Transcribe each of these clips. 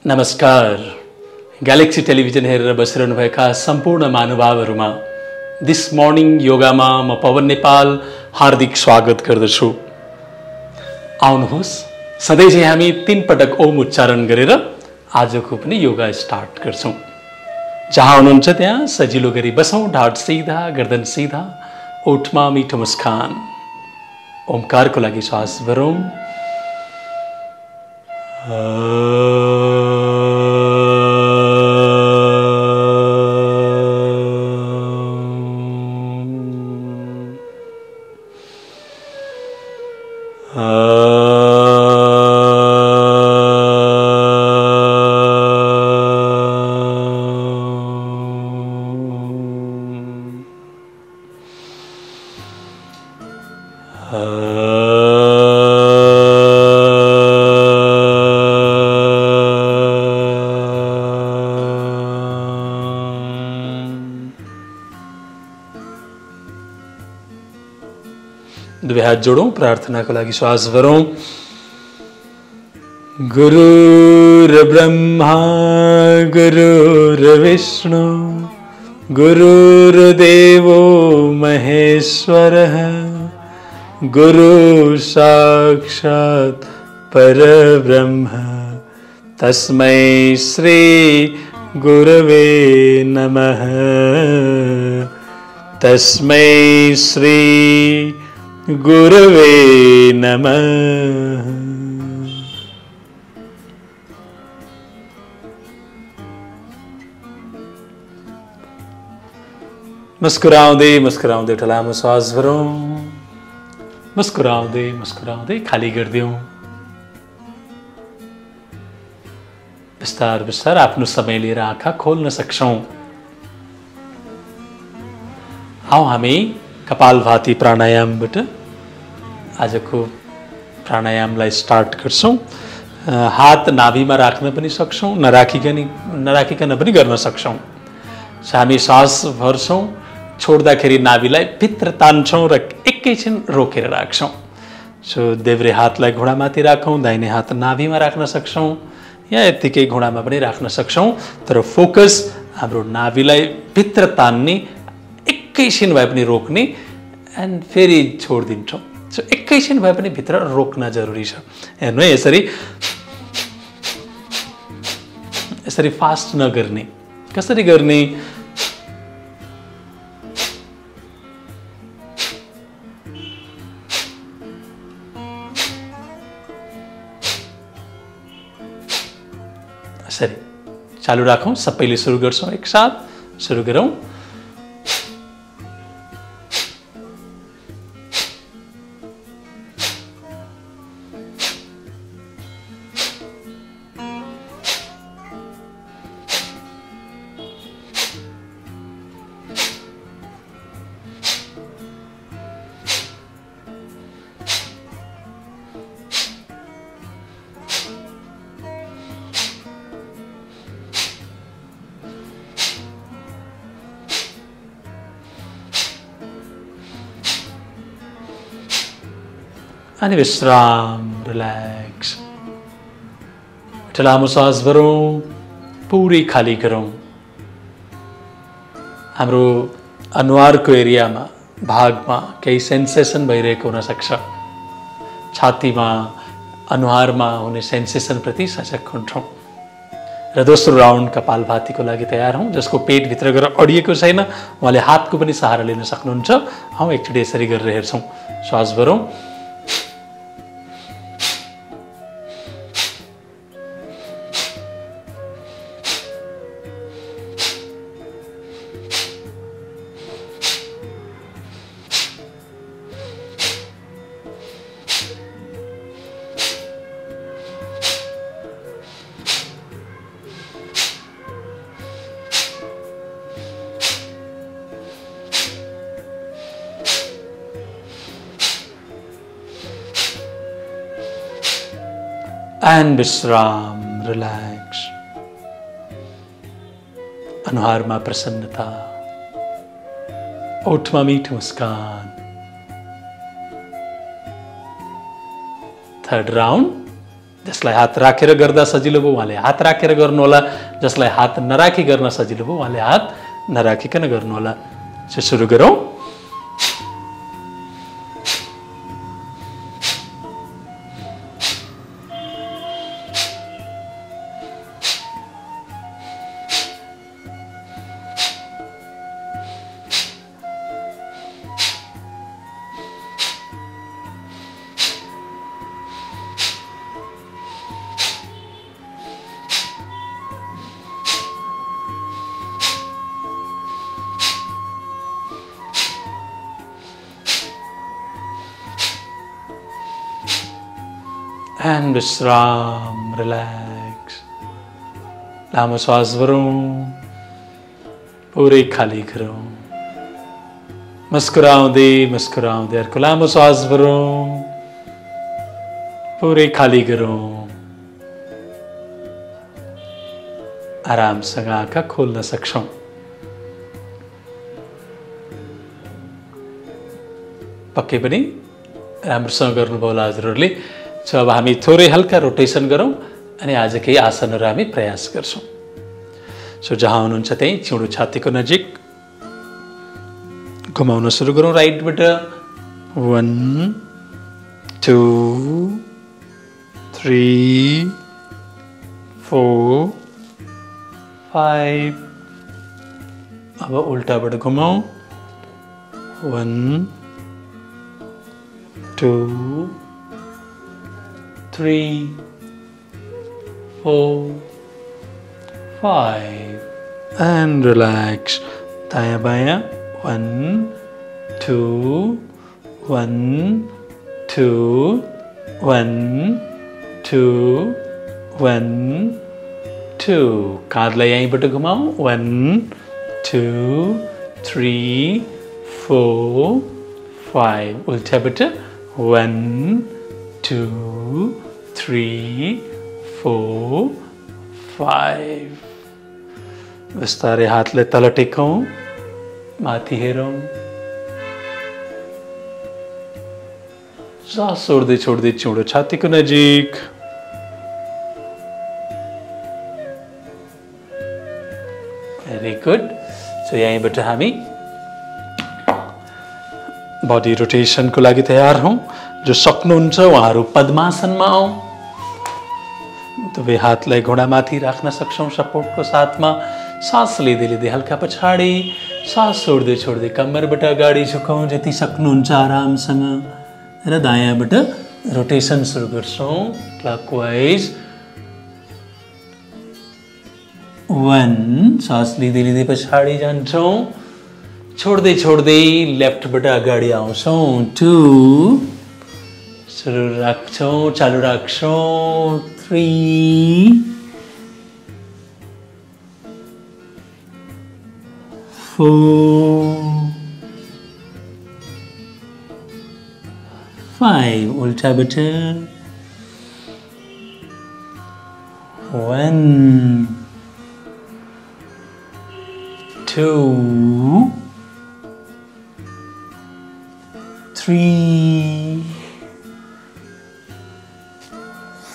नमस्कार। Galaxy television हेरेर बसिरहनुभएका सम्पूर्ण महानुभावहरूमा दिस मर्निङ योगामा म पवन नेपाल हार्दिक स्वागत गर्दछु। आउनुहोस्, सधैँ चाहिँ हामी 3 पटक ओम उच्चारण गरेर आजको पनि योगा स्टार्ट गर्छौं। जहाँ हुनुहुन्छ त्यहाँ सजिलो गरी बसौं, ढाड सिधा, गर्दन सिधा, ओठमा मिठो मुस्कान। ओमकारको लागि श्वास भरौं। दुवै हात जोडौं, प्रार्थनाको लागि श्वास भरौं। गुरुर्ब्रह्मा गुरुर्विष्णु गुरुर्देवो महेश्वरः गुरु साक्षात् परब्रह्म तस्मै श्री गुरवे नमः। तस्मै श्री गुरवे नमः। मुस्कुराउँदै मुस्कुराउँदै एउटा लामो श्वास भरौं। मुस्कुराउँदै मुस्कुराउँदै खाली गरिदिउँ। बिस्तार बिस्तार आफ्नो समय लिएर आँखा खोल्न सक्छौं। आउ हामी कपालभाती प्राणायामबाट आजको प्राणायामलाई स्टार्ट गर्छौं। हात नाभिमा राख्न पनि सक्छौं, नराखिकन पनि गर्न सक्छौं। हामी श्वास भर्छौं, छोड्दाखेरि नाभिलाई भित्र तान्छौं र एकैछिन रोकेर राख्छौं। सो देब्रे हातलाई घुँडामाथि राखौं, दाहिने हात नाभिमा राख्न सक्छौं या यत्तिकै घुँडामा पनि राख्न सक्छौं, तर फोकस हाम्रो नाभिलाई भित्र तान्ने, एकैछिन भए पनि रोक्ने एन्ड फेरि छोडिदिन्छौँ। सो एकैछिन भए पनि भित्र रोक्न जरुरी छ। हेर्नु है, यसरी फास्ट नगर्ने। कसरी गर्ने? यसरी चालू राखौं। सबैले सुरु गर्छौं, एकसाथ सुरु गरौं। अनि विश्राम, रिलैक्स। एउटा लामो श्वास भरौं, पुरै खाली गरौं। हाम्रो अनुहारको एरियामा, भागमा केही सेन्सेसन भइरहेको हुन सक्छ। छातीमा, अनुहारमा हुने सेन्सेसन प्रति सजग हुन्छौं। र दोस्रो राउन्ड कपालभातीको लागि तयार हौं। जसको पेट भित्र गएर अडिएको छैन उहाँले हातको पनि सहारा लिन सक्नुहुन्छ। हौ एकचोटि यसरी गरेर हेर्छौं। श्वास भरौं। एंड विश्राम, रिलैक्स। अनुहारमा प्रसन्नता, ओठमा मीठो मुस्कान। थर्ड राउंड जसलाई हात राखेर गर्दा सजिलो भयो उहाँले हात राखेर गर्नुहोला, जसलाई हात नराखी गर्न सजिलो भयो उहाँले हात नराखिकन गर्नुहोला। सुरु गरौँ। And विश्राम, रिलैक्स। लामो श्वास भरौँ, पुरै खाली गरौँ। मुस्कुराउँदै मुस्कुराउँदै अर्को लामो श्वास भरौँ, पुरै खाली गरौँ। आरामसँग आँखा खोल्न सक्छौँ। पक्कै पनि राम्रोसँग गर्नुभयो होला हजुरहरूले। अब हामी थोरै हल्का रोटेसन गरौँ अनि आज केही आसनहरू हामी प्रयास गर्छौँ। सो जहाँ हुनुहुन्छ त्यही चिउँडो छातीको नजिक घुमाउन सुरु गरौँ राइटबाट। 1 2 3 4 5। अब उल्टाबाट घुमाऊ। 1 2 3 4 5 and relax. दायाँ बायाँ 1 2 1 2 1 2 1 2। काँधलाई यहीँबाट घुमाऊ। 1 2 3 4 5। उल्टाबाट 1 2 3 4 5। बिस्तारै हातलाई तल टेकौँ, माथि हेरौँ। सास छोड्दै छोड्दै चिउँडो छातीको नजिक। Very good. सो यहीँबाट हामी बडी रोटेसनको लागि तयार हौँ। जो सक्नुहुन्छ उहाँहरू पद्मासनमा आऊ। दुवै हातलाई घुँडामाथि राख्न सक्छौँ सपोर्टको साथमा। सास लिँदै लिँदै हल्का पछाडि, सास छोड्दै छोड्दै कम्मरबाट अगाडि झुकाउँ जति सक्नुहुन्छ आरामसँग। र दायाँबाट रोटेसन सुरु गर्छौँ क्लकवाइज। 1 सास लिँदै लिँदै पछाडि जान्छौँ, छोड्दै छोड्दै लेफ्टबाट अगाडि आउँछौँ। 2 सुरु राख्छौँ, चालु राख्छौँ। 3 4 5। उल्टाबाट 1 2 3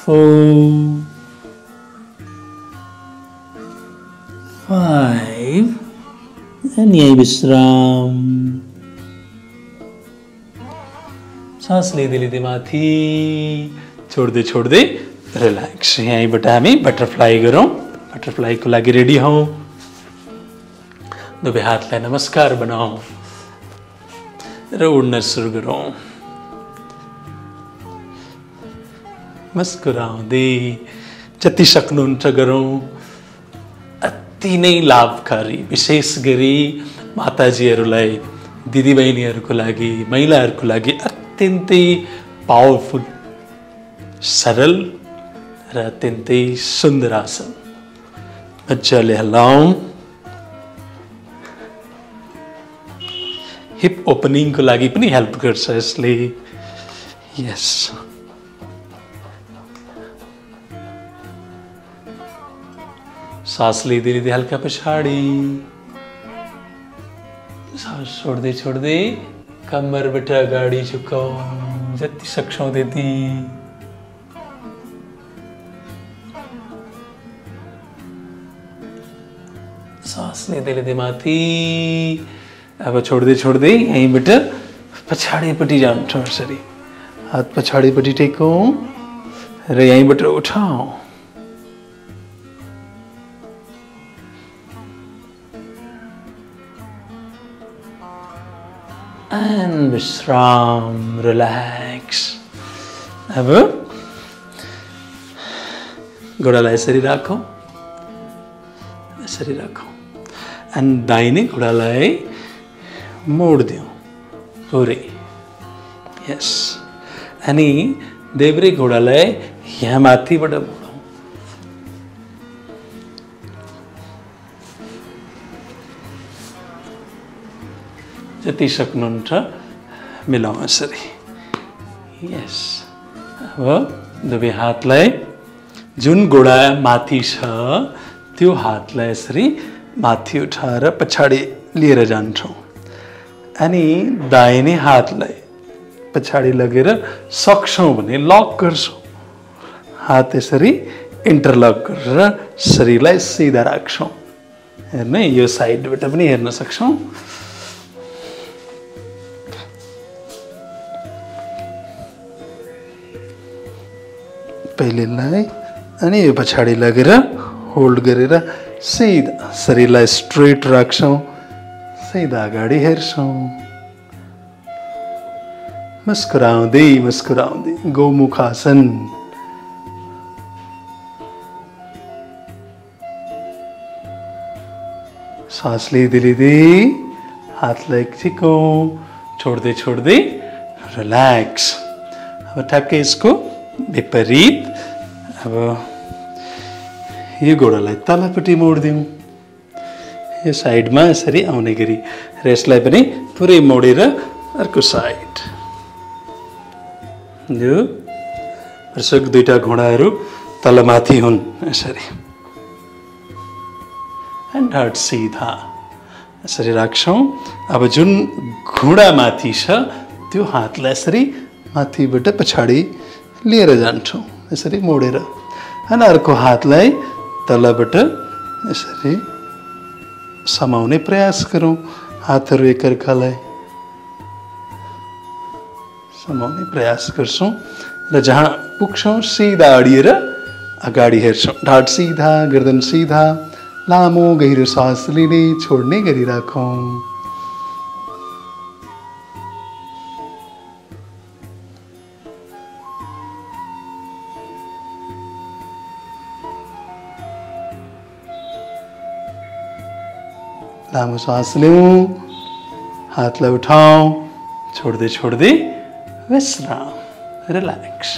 4 5। अनि यही विश्राम। सास लिँदै लिँदै माथि, छोड्दै छोड्दै रिल्याक्स। यहीँबाट हामी बटरफ्लाई गरौँ। बटरफ्लाईको लागि रेडी हौँ। दुवै हातलाई नमस्कार बनाऊ र उड्न सुरु गरौँ। मुस्कुराउँदै जति सक्नुहुन्छ गरौँ। अति नै लाभकारी, विशेष गरी माताजीहरूलाई, दिदीबहिनीहरूको लागि, महिलाहरूको लागि अत्यन्तै पावरफुल, सरल र अत्यन्तै सुन्दर आसन। मजाले हल्लाउँ। हिप ओपनिङको लागि पनि हेल्प गर्छ यसले। यस। सास लिँदै लिँदै हल्का पछाडि, सास छोड्दै छोड्दै कम्मरबाट अगाडि झुकाउँ जति सक्छौँ त्यति। सास लिँदै लिँदै माथि। अब छोड्दै छोड्दै यहीँबाट पछाडिपट्टि जान्छौँ यसरी। हात पछाडिपट्टि टेकौँ र यहीँबाट उठाउँ। एन्ड विश्राम, रिल्याक्स। अब घोडालाई यसरी राखौँ, यसरी राखौँ। एन्ड दाहिने घोडालाई मोडिदिउँ पुरै। यस। अनि देब्रे घोडालाई यहाँ माथिबाट मोडौँ। जति सक्नुहुन्छ मिलाउँ यसरी। यस। अब दुवै हातलाई जुन घोडा माथि छ त्यो हातलाई यसरी माथि उठाएर पछाडि लिएर जान्छौँ। अनि दाहिने हातलाई पछाडि लगेर सक्छौँ भने लक गर्छौँ। हात यसरी इन्टरलक गरेर शरीरलाई सिधा राख्छौँ। हेर्नु यो साइडबाट पनि हेर्न सक्छौँ। पहिलेलाई अनि यो पछाडि लगेर होल्ड गरेर सिधा शरीरलाई स्ट्रेट राख्छौँ। सिधा अगाडि हेर्छौँ। मुस्कुराउँदै मुस्कुराउँदै गोमुखासन। सास लिँदै लिँदै हातलाई छिकौँ, छोड्दै छोड्दै रिल्याक्स। अब ठ्याक्कै यसको विपरीत अब यो घोडालाई तलपट्टि मोडिदिउँ। यो साइडमा यसरी आउने गरी र यसलाई पनि पुरै मोडेर अर्को साइड। यो दर्शक दुईटा घोडाहरू तलमाथि हुन् यसरी। एन्ड हात सिधा यसरी राख्छौँ। अब जुन घोडा माथि छ त्यो हातलाई यसरी माथिबाट पछाडि लिएर जान्छौँ यसरी मोडेर। अनि अर्को हातलाई तलबाट यसरी समाउने प्रयास गरौँ। हातहरू एकअर्कालाई समाउने प्रयास गर्छौँ र जहाँ पुग्छौँ सिधा अडिएर अगाडि हेर्छौँ। ढाड सिधा, गर्दन सिधा। लामो गहिरो सास लिने छोड्ने गरी राखौँ। लामो सास लिउँ, हातलाई उठाउँ, छोड्दै छोड्दै विश्राम, रिल्याक्स।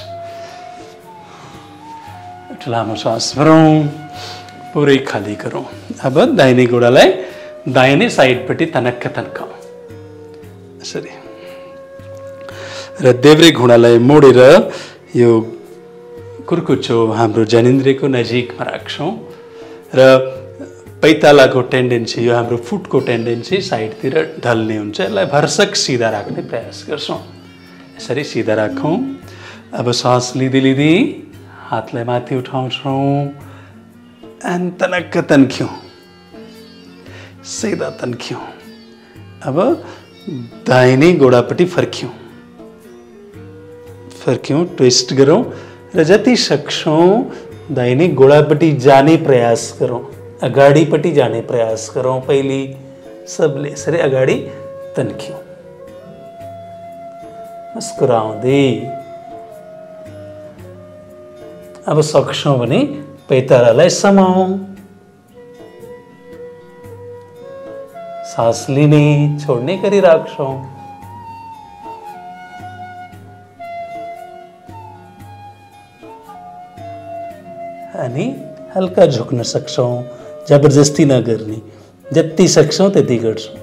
लामो सास भरौँ, पुरै खाली गरौँ। अब दाहिने घोडालाई दाहिने साइडपट्टि तनक्क तन्काउँ यसरी। र देब्रे घोडालाई मोडेर यो कुर्कुच्चो हाम्रो जनेन्द्रियको नजिकमा राख्छौँ र पैतालाको टेन्डेन्सी, यो हाम्रो फुटको टेन्डेन्सी साइडतिर ढल्ने हुन्छ। यसलाई भरसक सिधा राख्ने प्रयास गर्छौँ। यसरी सिधा राखौँ। अब सास लिँदै लिँदै हातलाई माथि उठाउँछौँ। एन्ड तनक्क तन्क्यौँ, सिधा तन्क्यौँ। अब दाहिने घोडापट्टि फर्क्यौँ, फर्क्यौँ, ट्विस्ट गरौँ र जति सक्छौँ दाहिने घोडापट्टि जाने प्रयास गरौँ। अगाडिपट्टि जाने प्रयास गरौँ। पहिले सबले यसरी अगाडि तन्क्यौँ, मुस्कुराउँदै। अब सक्छौँ भने पैतालालाई समाउँ। सास लिने छोड्ने गरी राख्छौँ। अनि हल्का झुक्न सक्छौँ, जबरजस्ती नगर्ने। जति सक्छौँ त्यति गर्छौँ।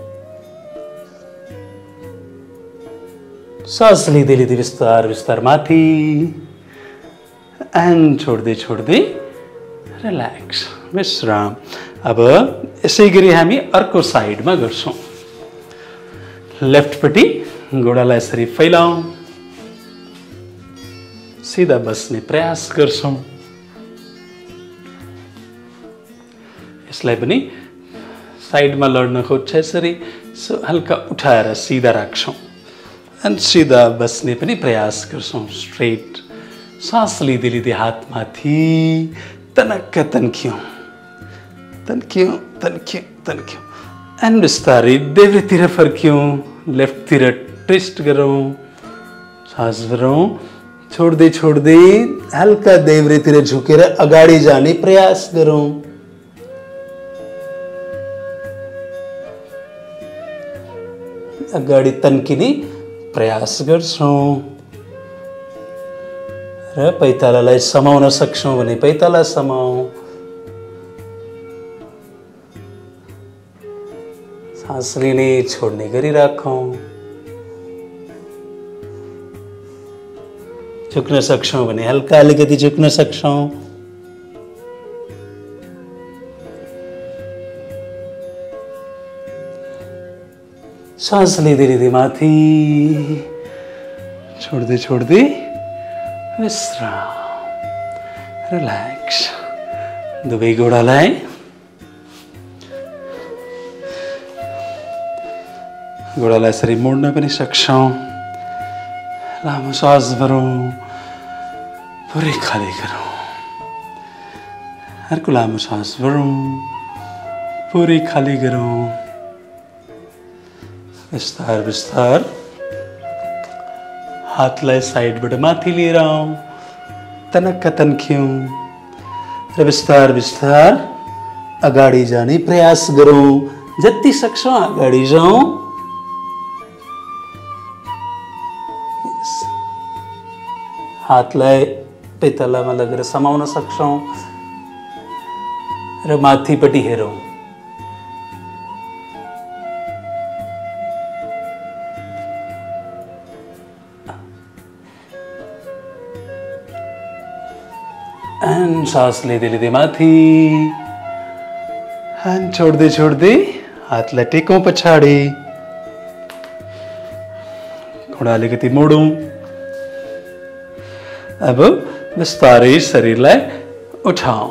सास लिँदै लिँदै बिस्तार बिस्तार माथि एन्ड छोड्दै छोड्दै रिल्याक्स, विश्राम। अब यसै गरी हामी अर्को साइडमा गर्छौँ। लेफ्टपट्टि घोडालाई यसरी फैलाउँ, सिधा बस्ने प्रयास गर्छौँ। यसलाई पनि साइडमा लड्न खोज्छ यसरी सो हल्का उठाएर सिधा राख्छौँ अनि सिधा बस्ने पनि प्रयास गर्छौँ स्ट्रेट सास लिँदै लिँदै हात माथि तनक्क तन्क्यौँ तन्क्यौँ तन्क्यौँ तन्क्यौँ अनि बिस्तारै देब्रेतिर फर्क्यौँ लेफ्टतिर ट्विस्ट गरौँ सास भरौँ छोड्दै छोड्दै हल्का देब्रेतिर झुकेर अगाडि जाने प्रयास गरौँ अगाडि तन्किने प्रयास गर्छौँ र पैतालालाई समाउन सक्छौँ भने पैताला समाऊ सास लिने छोड्ने गरिराखौँ झुक्न सक्छौँ भने हल्का अलिकति झुक्न सक्छौँ सास लिँदै लिँदै माथि छोड्दै छोड्दै विश्राम रिल्याक्स दुवै गोडालाई यसरी मोड्न पनि सक्छौँ लामो सास भरौँ पुरै खाली गरौँ अर्को लामो सास भरौँ पुरै खाली गरौँ बिस्तार बिस्तार हातलाई साइडबाट माथि लिएर आउँ तनक्क तन्क्यौँ र बिस्तार बिस्तार अगाडि जाने प्रयास गरौँ जति सक्छौँ अगाडि जाउँ हातलाई पैतालामा लगेर समाउन सक्छौँ र माथिपट्टि हेरौँ एन्ड सास लिँदै लिँदै माथि एन्ड छोड्दै छोड्दै हातलाई टेकौँ पछाडि घुँडा अलिकति मोडौँ अब बिस्तारै शरीरलाई उठाऊ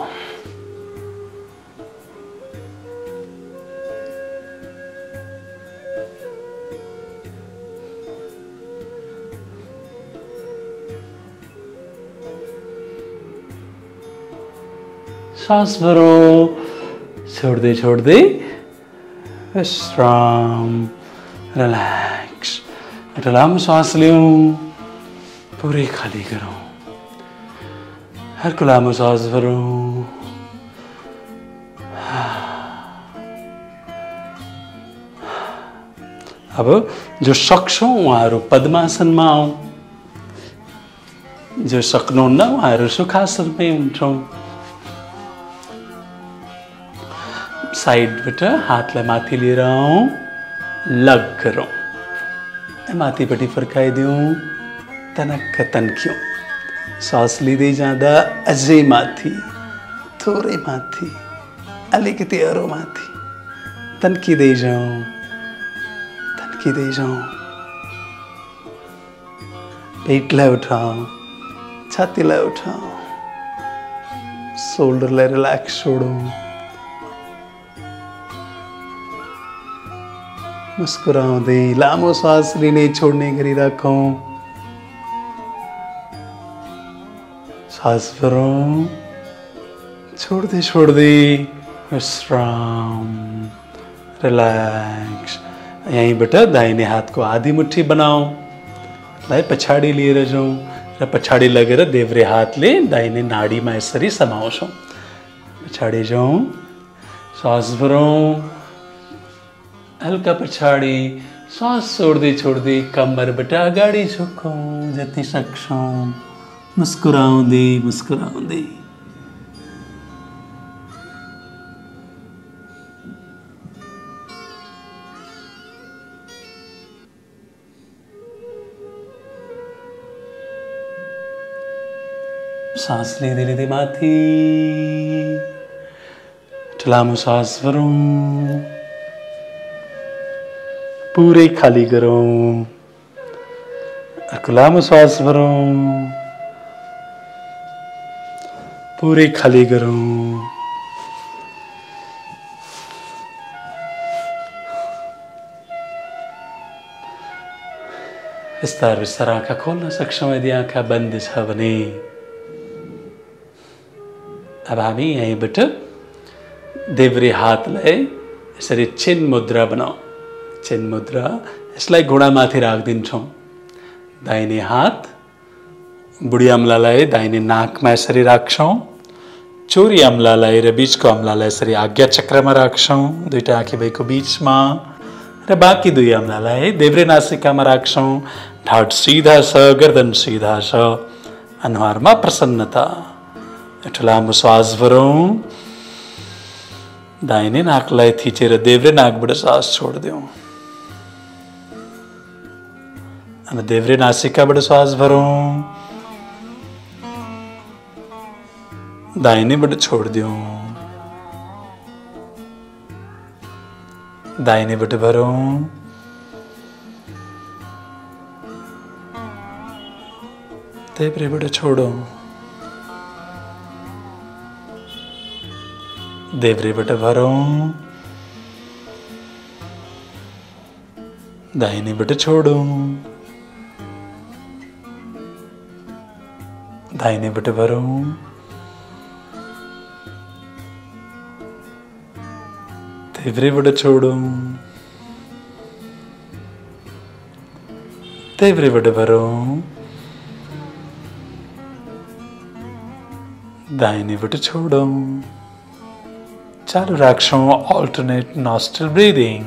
सास भरौँ छोड्दै छोड्दै विश्राम रिल्याक्स एउटा लामो सास लिउँ पुरै खाली गरौँ अर्को लामो सास भरौँ अब जो सक्छौँ उहाँहरू पद्मासनमा आउँ जो सक्नुहुन्न उहाँहरू सुखासनमै हुन्छौँ साइडबाट हातलाई माथि लिएर आउँ लग गरौँ माथिपट्टि फर्काइदिउँ तनक्क तन्क्यौँ सास लिँदै जाँदा अझै माथि थोरै माथि अलिकति अरू माथि तन्किँदै जाउँ पेटलाई उठाऊ छातीलाई उठाऊ शोल्डरलाई रिल्याक्स छोडौँ मुस्कुराउँदै लामो सास लिने छोड्ने गरिराखौँ सास भरौँ छोड्दै छोड्दै विश्राम रिल्याक्स यहीँबाट दाहिने हातको आधी मुट्ठी बनाऊ लाई पछाडि लिएर जाउँ र पछाडि लगेर देब्रे हातले दाहिने नाडीमा यसरी समाउँछौँ पछाडि जाउँ सास भरौँ हल्का पछाडि सास छोड्दै छोड्दै कम्मरबाट अगाडि झुकौँ जति सक्छौँ मुस्कुराउँदै मुस्कुराउँदै सास लिँदै लिँदै माथि लामो सास भरौँ पुरै खाली गरौँ अर्को लामो सास भरौँ पुरै खाली गरौँ बिस्तार बिस्तार आँखा खोल्न सक्छौँ यदि आँखा बन्द छ भने। अब हामी यहीँबाट देब्रे हातलाई यसरी चिन मुद्रा बनाऊ। चिन मुद्रा, यसलाई घुँडामाथि राखिदिन्छौँ। दाहिने हात बुढी अम्लालाई दाहिने नाकमा यसरी राख्छौँ। चोरी अम्लालाई र बीचको अम्लालाई यसरी आज्ञा चक्रमा राख्छौँ, दुईटा आँखी भएको बीचमा। र बाँकी दुई अम्लालाई देब्रे नासिकामा राख्छौँ। ढाड सिधा छ, गर्दन सिधा छ, अनुहारमा प्रसन्नता। एउटा लामो श्वास भरौँ। दाहिने नाकलाई थिचेर देब्रे नाकबाट श्वास छोडिदेऊ। अब देब्रे नासिकाबाट श्वास भरौँ। दाहिनेबाट छोडिदेऊ। दाहिनेबाट भरौँ। देब्रेबाट छोडौँ। देब्रेबाट भरौँ। दाहिनेबाट छोडौँ। दाहिनेबाट भरौँ। देब्रेबाट छोडौँ। देब्रेबाट भरौँ। दाहिनेबाट छोडौँ। चालू राख्छौँ अल्टरनेट नोस्ट्रल ब्रिदिङ।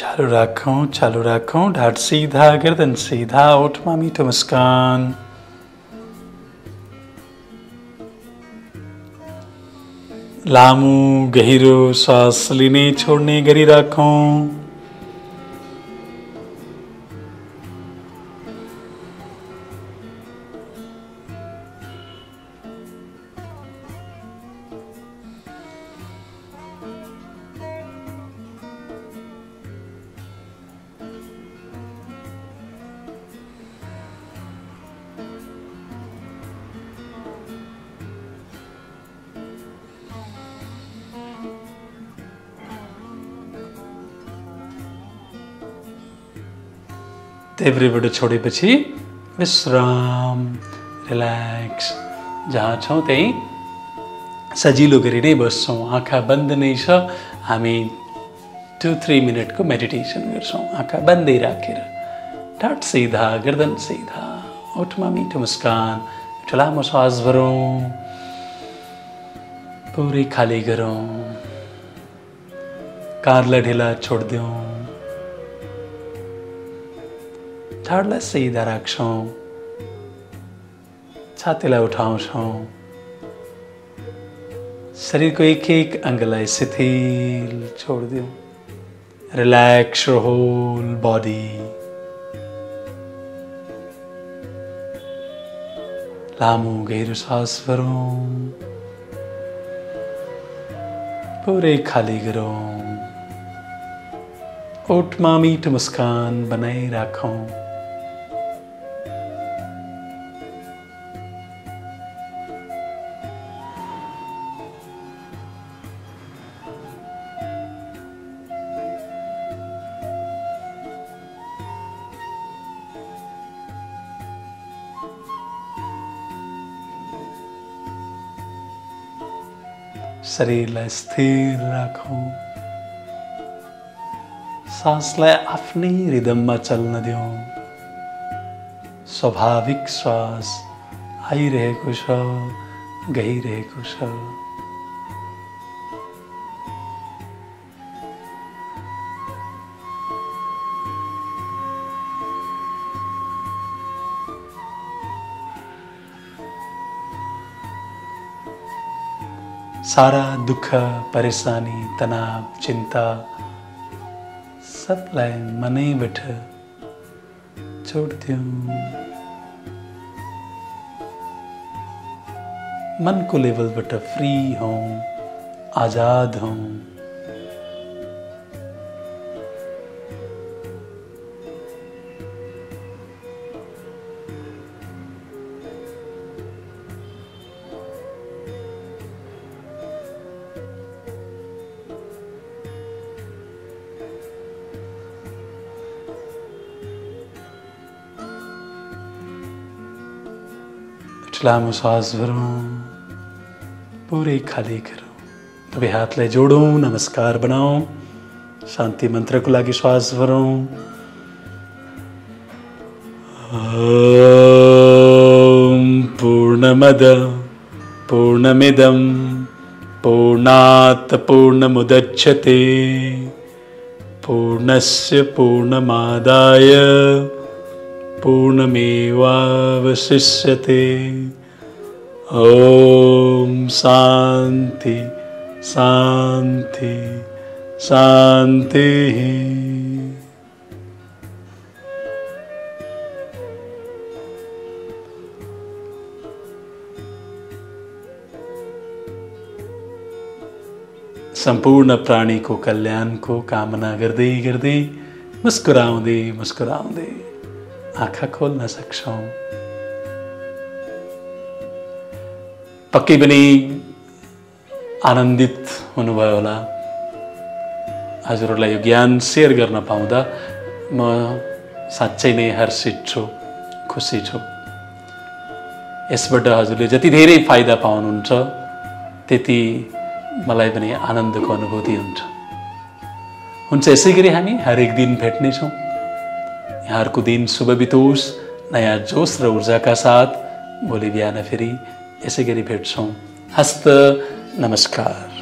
चालू राखौं। ढाड सीधा, गर्दन सीधा, ओठमा मीठो मुस्कान। लामो गहिरो श्वास लिने छोड्ने गरिराखौं। देब्रेबाट छोडेपछि विश्राम, रिल्याक्स। जहाँ छौँ त्यही सजिलो गरी नै बस्छौँ। आँखा बन्द नै छ। हामी 2-3 मिनटको मेडिटेसन गर्छौँ आँखा बन्दै राखेर। ढाड सीधा, गर्दन सीधा, ओठमा मीठो मुस्कान। एउटा लामो श्वास भरौँ, पुरै खाली गरौँ। काँधलाई ढिला छोडिदेऊ। ढाडलाई सिधा राख्छौँ। छातीलाई उठाउँछौँ। शरीरको एक एक अङ्गलाई शिथिल छोडिदेऊ। Relax your whole body. लामो गहिरो श्वास भरौँ, पुरै खाली गरौँ। ओठमा मीठो मुस्कान बनाइराखौँ। शरीरलाई स्थिर राखौँ। सासलाई आफ्नै रिदममा चल्न दिउँ। स्वाभाविक श्वास आइरहेको छ, गइरहेको छ। सारा दुख परेशानी तनाव चिंता सबलाई मनैबाट छोड्दियौँ। मनको लेभलबाट फ्री हौँ, आजाद हौँ। लामो श्वास भरौँ, पुरै खाली गरौँ। दुवै हातलाई जोडौँ, नमस्कार बनाऊ। शान्ति मन्त्रको लागि श्वास भरौँ। ॐ पूर्णमद पूर्णमिदं पूर्णात् पूर्णमुदच्यते पूर्णस्य पूर्णमादाय पूर्णमेवावशिष्यते। ओम शांति शांति शांति। सम्पूर्ण प्राणीको कल्याणको कामना गर्दै गर्दै मुस्कुराउँदै मुस्कुराउँदै आँखा खोल्न सक्छौं। पक्कै पनि आनन्दित हुनुभयो होला। हजुरहरूलाई यो ज्ञान शेयर गर्न पाउँदा म साँच्चै नै हर्षित छु, खुसी छु। यसबाट हजुरले जति धेरै फाइदा पाउनुहुन्छ त्यति मलाई पनि आनन्दको अनुभूति हुन्छ। यसैगरी हामी हरेक दिन भेट्नेछौँ। यहाँहरूको दिन शुभ बितोस्, नयाँ जोश र ऊर्जाका साथ भोलि बिहान फेरि यसैगरी भेट्छौँ। हस्त नमस्कार।